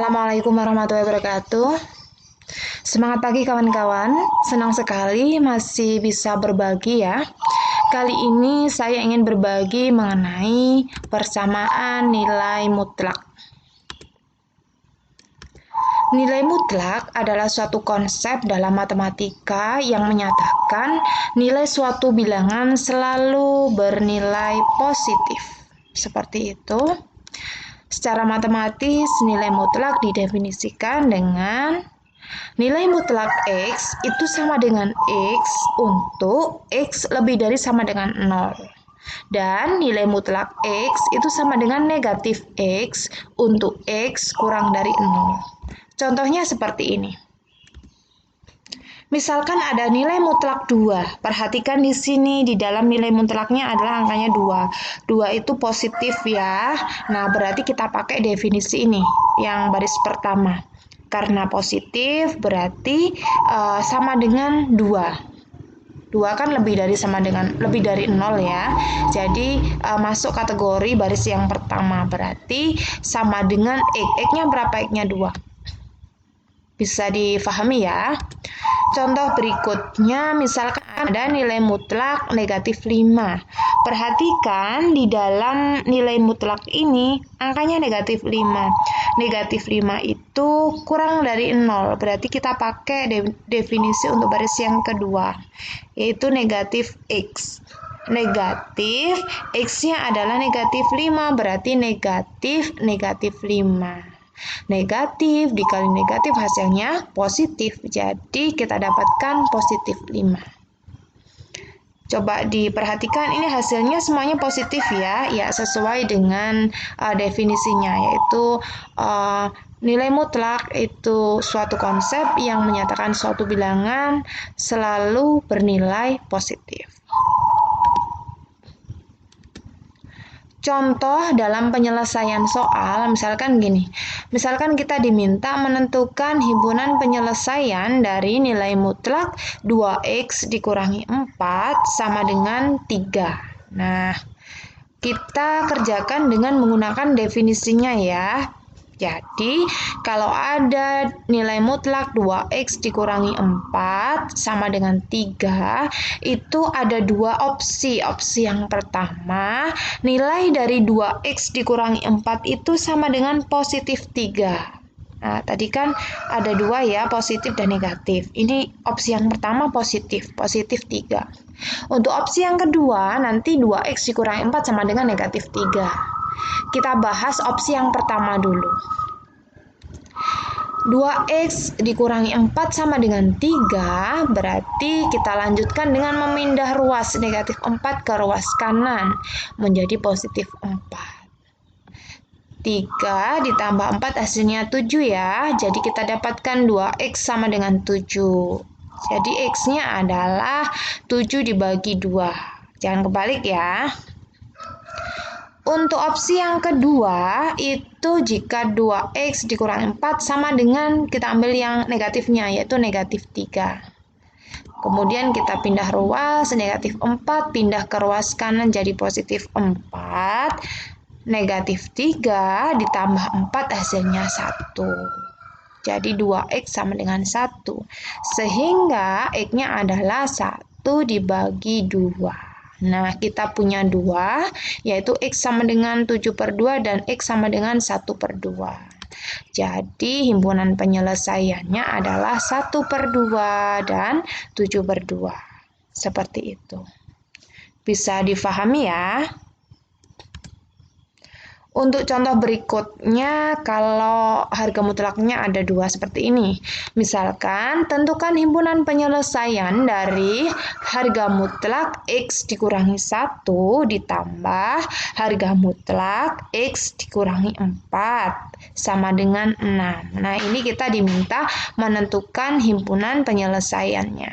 Assalamualaikum warahmatullahi wabarakatuh. Semangat pagi kawan-kawan, senang sekali masih bisa berbagi ya. Kali ini saya ingin berbagi mengenai persamaan nilai mutlak. Nilai mutlak adalah suatu konsep dalam matematika yang menyatakan nilai suatu bilangan selalu bernilai positif. Seperti itu. Secara matematis, nilai mutlak didefinisikan dengan nilai mutlak X itu sama dengan X untuk X lebih dari sama dengan 0. Dan nilai mutlak X itu sama dengan negatif X untuk X kurang dari 0. Contohnya seperti ini. Misalkan ada nilai mutlak 2. Perhatikan di sini di dalam nilai mutlaknya adalah angkanya 2. 2 itu positif ya. Nah, berarti kita pakai definisi ini yang baris pertama. Karena positif berarti sama dengan 2. 2 kan lebih dari 0 ya. Jadi masuk kategori baris yang pertama. Berarti sama dengan X. X-nya berapa? X-nya 2. Bisa difahami ya. Contoh berikutnya, misalkan ada nilai mutlak negatif 5. Perhatikan di dalam nilai mutlak ini, angkanya negatif 5. Negatif 5 itu kurang dari 0, berarti kita pakai definisi untuk baris yang kedua, yaitu negatif X. Negatif, X-nya adalah negatif 5, berarti negatif 5. Negatif dikali negatif hasilnya positif. Jadi kita dapatkan positif 5. Coba diperhatikan ini hasilnya semuanya positif ya. Ya sesuai dengan definisinya, yaitu nilai mutlak itu suatu konsep yang menyatakan suatu bilangan selalu bernilai positif. Contoh dalam penyelesaian soal, misalkan gini. Misalkan kita diminta menentukan himpunan penyelesaian dari nilai mutlak 2x dikurangi 4 sama dengan 3. Nah, kita kerjakan dengan menggunakan definisinya ya. Jadi, kalau ada nilai mutlak 2x dikurangi 4 sama dengan 3, itu ada dua opsi. Opsi yang pertama, nilai dari 2x dikurangi 4 itu sama dengan positif 3. Nah, tadi kan ada dua ya, positif dan negatif. Ini opsi yang pertama positif 3. Untuk opsi yang kedua, nanti 2x dikurangi 4 sama dengan negatif 3. Kita bahas opsi yang pertama dulu. 2x dikurangi 4 sama dengan 3, berarti kita lanjutkan dengan memindah ruas negatif 4 ke ruas kanan, menjadi positif 4. 3 ditambah 4 hasilnya 7 ya, jadi kita dapatkan 2x sama dengan 7. Jadi x-nya adalah 7 dibagi 2. Jangan kebalik ya. Untuk opsi yang kedua, itu jika 2x dikurangi 4 sama dengan, kita ambil yang negatifnya, yaitu negatif 3. Kemudian kita pindah ruas, negatif 4, pindah ke ruas kanan jadi positif 4. Negatif 3 ditambah 4 hasilnya 1. Jadi 2x sama dengan 1. Sehingga x-nya adalah 1 dibagi 2. Nah, kita punya 2, yaitu X sama dengan 7/2 dan X sama dengan 1/2. Jadi, himpunan penyelesaiannya adalah 1/2 dan 7/2. Seperti itu. Bisa difahami ya? Untuk contoh berikutnya, kalau harga mutlaknya ada 2 seperti ini. Misalkan, tentukan himpunan penyelesaian dari harga mutlak X dikurangi 1 ditambah harga mutlak X dikurangi 4 sama dengan 6. Nah, ini kita diminta menentukan himpunan penyelesaiannya.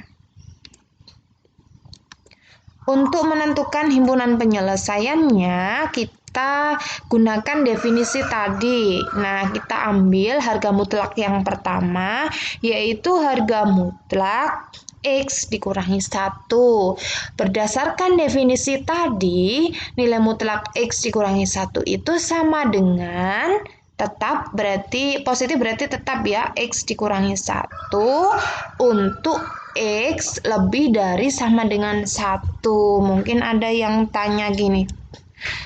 Untuk menentukan himpunan penyelesaiannya, kita gunakan definisi tadi. Nah, kita ambil harga mutlak yang pertama, yaitu harga mutlak X dikurangi 1. Berdasarkan definisi tadi, nilai mutlak X dikurangi 1 itu sama dengan Tetap berarti positif, berarti tetap ya, X dikurangi 1 untuk X lebih dari sama dengan 1. Mungkin ada yang tanya gini,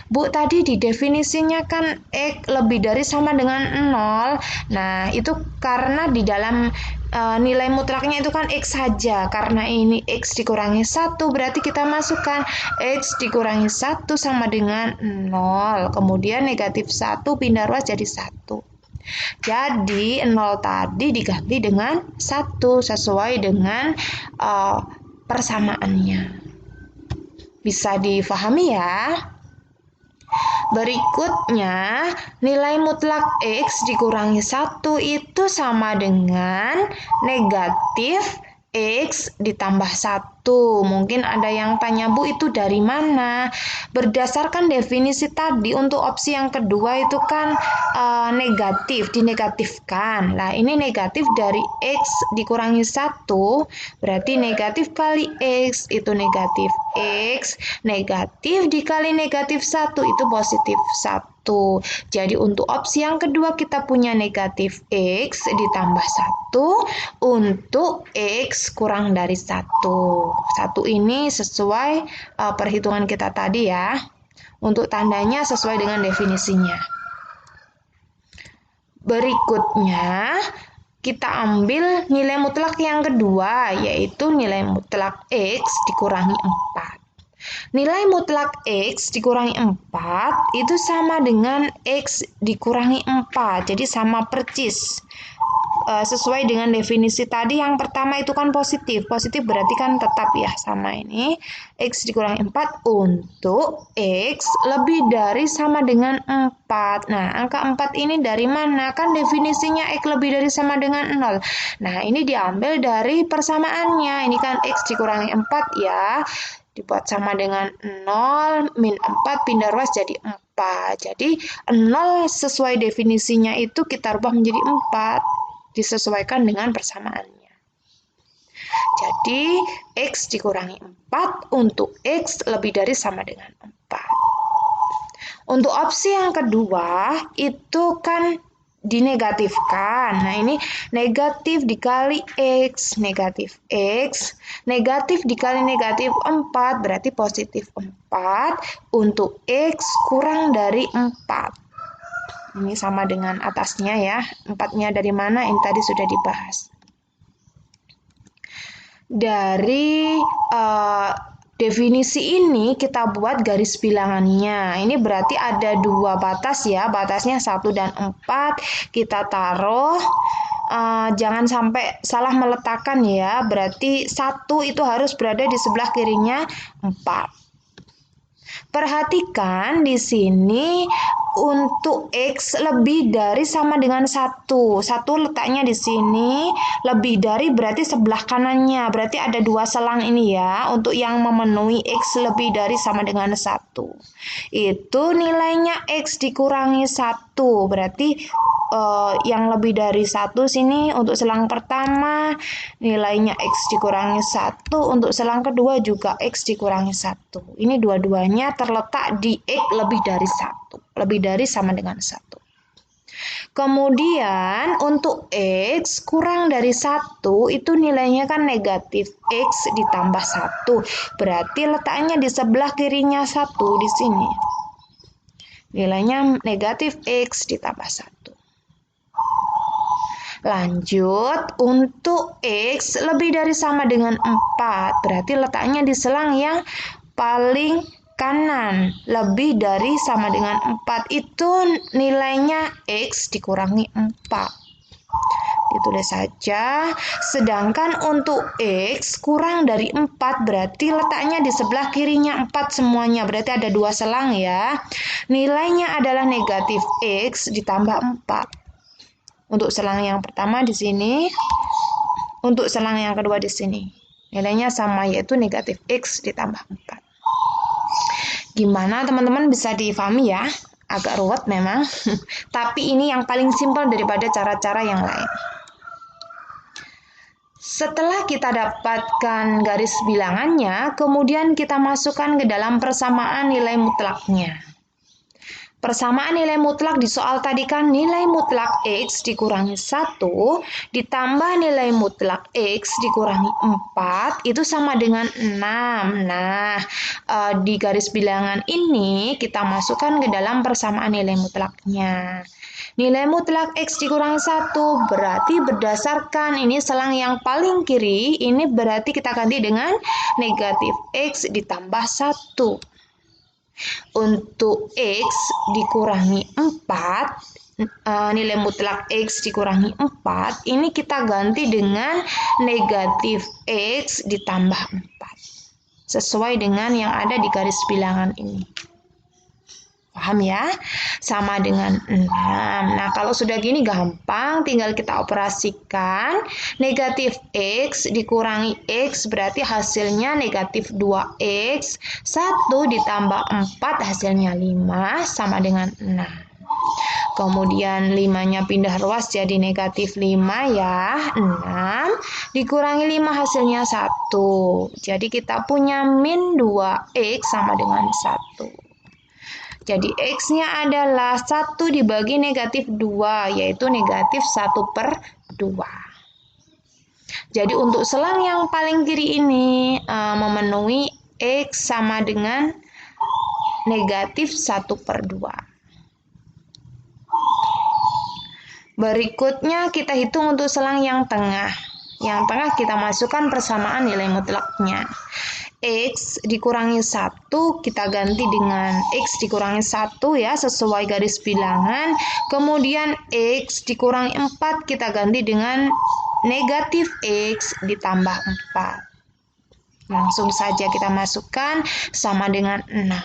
Bu, tadi di definisinya kan X lebih dari sama dengan 0. Nah, itu karena di dalam nilai mutlaknya itu kan X saja. Karena ini X dikurangi 1, berarti kita masukkan X dikurangi 1 sama dengan 0. Kemudian negatif 1 pindah ruas jadi 1. Jadi 0 tadi diganti dengan 1 sesuai dengan persamaannya. Bisa difahami ya? Berikutnya, nilai mutlak X dikurangi 1 itu sama dengan negatif X ditambah 1. Mungkin ada yang tanya, Bu, itu dari mana? Berdasarkan definisi tadi, untuk opsi yang kedua itu kan negatif, dinegatifkan. Nah, ini negatif dari X dikurangi 1, berarti negatif kali X itu negatif X, negatif dikali negatif 1 itu positif 1. Jadi untuk opsi yang kedua kita punya negatif X ditambah 1 untuk X kurang dari 1. 1 ini sesuai perhitungan kita tadi ya. Untuk tandanya sesuai dengan definisinya. Berikutnya, kita ambil nilai mutlak yang kedua, yaitu nilai mutlak X dikurangi 4. Nilai mutlak X dikurangi 4 itu sama dengan X dikurangi 4, jadi sama percis. Sesuai dengan definisi tadi, yang pertama itu kan positif. Positif berarti kan tetap ya sama ini. X dikurangi 4 untuk X lebih dari sama dengan 4. Nah, angka 4 ini dari mana? Kan definisinya X lebih dari sama dengan 0. Nah, ini diambil dari persamaannya. Ini kan X dikurangi 4 ya. Dibuat sama dengan 0, min 4, pindah ruas jadi 4. Jadi 0 sesuai definisinya itu kita rubah menjadi 4. Disesuaikan dengan persamaannya. Jadi, X dikurangi 4 untuk X lebih dari sama dengan 4. Untuk opsi yang kedua, itu kan dinegatifkan. Nah, ini negatif dikali X, negatif X, negatif dikali negatif 4, berarti positif 4 untuk X kurang dari 4. Ini sama dengan atasnya ya. 4-nya dari mana? Ini tadi sudah dibahas. Dari definisi ini kita buat garis bilangannya. Ini berarti ada 2 batas ya. Batasnya 1 dan 4. Kita taruh. Jangan sampai salah meletakkan ya. Berarti 1 itu harus berada di sebelah kirinya 4. Perhatikan di sini untuk X lebih dari sama dengan 1. 1 letaknya di sini, lebih dari berarti sebelah kanannya. Berarti ada 2 selang ini ya, untuk yang memenuhi X lebih dari sama dengan 1. Itu nilainya X dikurangi 1. Berarti yang lebih dari 1 sini untuk selang pertama nilainya X dikurangi 1, untuk selang kedua juga X dikurangi 1. Ini dua-duanya terletak di X lebih dari 1, lebih dari sama dengan 1. Kemudian untuk X kurang dari 1 itu nilainya kan negatif X ditambah 1, berarti letaknya di sebelah kirinya 1 di sini. Nilainya negatif X ditambah 1. Lanjut, untuk X lebih dari sama dengan 4, berarti letaknya di selang yang paling kanan. Lebih dari sama dengan 4 itu nilainya X dikurangi 4. Ditulis saja. Sedangkan untuk X kurang dari 4, berarti letaknya di sebelah kirinya 4 semuanya. Berarti ada 2 selang ya. Nilainya adalah negatif X ditambah 4. Untuk selang yang pertama di sini, untuk selang yang kedua di sini. Nilainya sama, yaitu negatif X ditambah 4. Gimana teman-teman, bisa difahami ya? Agak ruwet memang, tapi ini yang paling simpel daripada cara-cara yang lain. Setelah kita dapatkan garis bilangannya, kemudian kita masukkan ke dalam persamaan nilai mutlaknya. Persamaan nilai mutlak di soal tadi kan nilai mutlak X dikurangi 1 ditambah nilai mutlak X dikurangi 4 itu sama dengan 6. Nah, di garis bilangan ini kita masukkan ke dalam persamaan nilai mutlaknya. Nilai mutlak X dikurangi 1 berarti berdasarkan ini selang yang paling kiri, ini berarti kita ganti dengan negatif X ditambah 1. Untuk X dikurangi 4, nilai mutlak X dikurangi 4, ini kita ganti dengan negatif X ditambah 4. Sesuai dengan yang ada di garis bilangan ini. Paham ya? Sama dengan 6. Nah, kalau sudah gini gampang, tinggal kita operasikan. Negatif X dikurangi X berarti hasilnya negatif 2X. 1 ditambah 4 hasilnya 5 sama dengan 6. Kemudian 5-nya pindah ruas jadi negatif 5 ya. 6 dikurangi 5 hasilnya 1. Jadi kita punya min 2X sama dengan 1. Jadi X-nya adalah 1 dibagi negatif 2, yaitu negatif 1/2. Jadi untuk selang yang paling kiri ini memenuhi X sama dengan negatif 1/2. Berikutnya kita hitung untuk selang yang tengah. Yang tengah kita masukkan persamaan nilai mutlaknya. X dikurangi 1 kita ganti dengan X dikurangi 1 ya, sesuai garis bilangan. Kemudian X dikurangi 4 kita ganti dengan negatif X ditambah 4. Langsung saja kita masukkan sama dengan 6.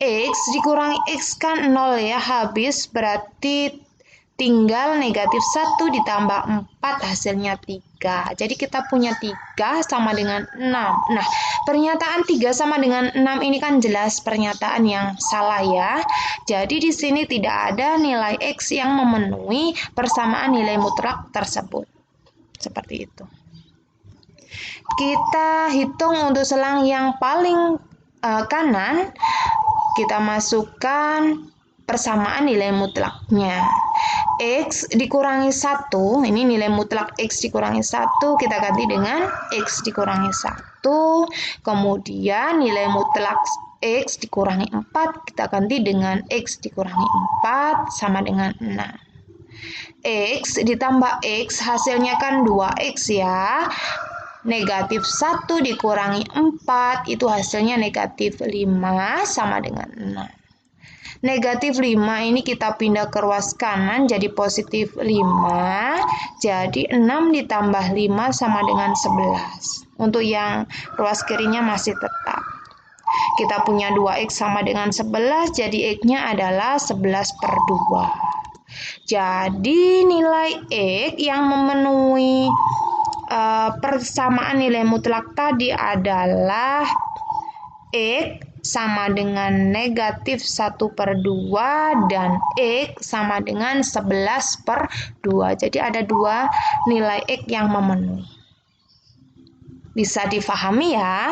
X dikurangi X kan 0 ya, habis berarti tinggal negatif 1 ditambah 4 hasilnya 3. Jadi kita punya 3 sama dengan 6. Nah, pernyataan 3 sama dengan 6 ini kan jelas pernyataan yang salah ya. Jadi di sini tidak ada nilai X yang memenuhi persamaan nilai mutlak tersebut. Seperti itu. Kita hitung untuk selang yang paling kanan. Kita masukkan persamaan nilai mutlaknya. X dikurangi 1, ini nilai mutlak X dikurangi 1, kita ganti dengan X dikurangi 1. Kemudian nilai mutlak X dikurangi 4, kita ganti dengan X dikurangi 4, sama dengan 6. X ditambah X, hasilnya kan 2X ya. Negatif 1 dikurangi 4, itu hasilnya negatif 5, sama dengan 6. Negatif 5 ini kita pindah ke ruas kanan jadi positif 5. Jadi 6 ditambah 5 sama dengan 11. Untuk yang ruas kirinya masih tetap. Kita punya 2X sama dengan 11, jadi X-nya adalah 11/2. Jadi nilai X yang memenuhi persamaan nilai mutlak tadi adalah X sama dengan negatif 1/2 dan X sama dengan 11/2. Jadi ada 2 nilai X yang memenuhi. Bisa difahami ya?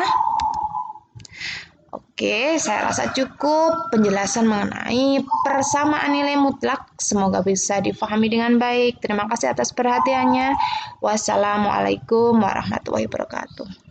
Oke, saya rasa cukup penjelasan mengenai persamaan nilai mutlak. Semoga bisa difahami dengan baik. Terima kasih atas perhatiannya. Wassalamualaikum warahmatullahi wabarakatuh.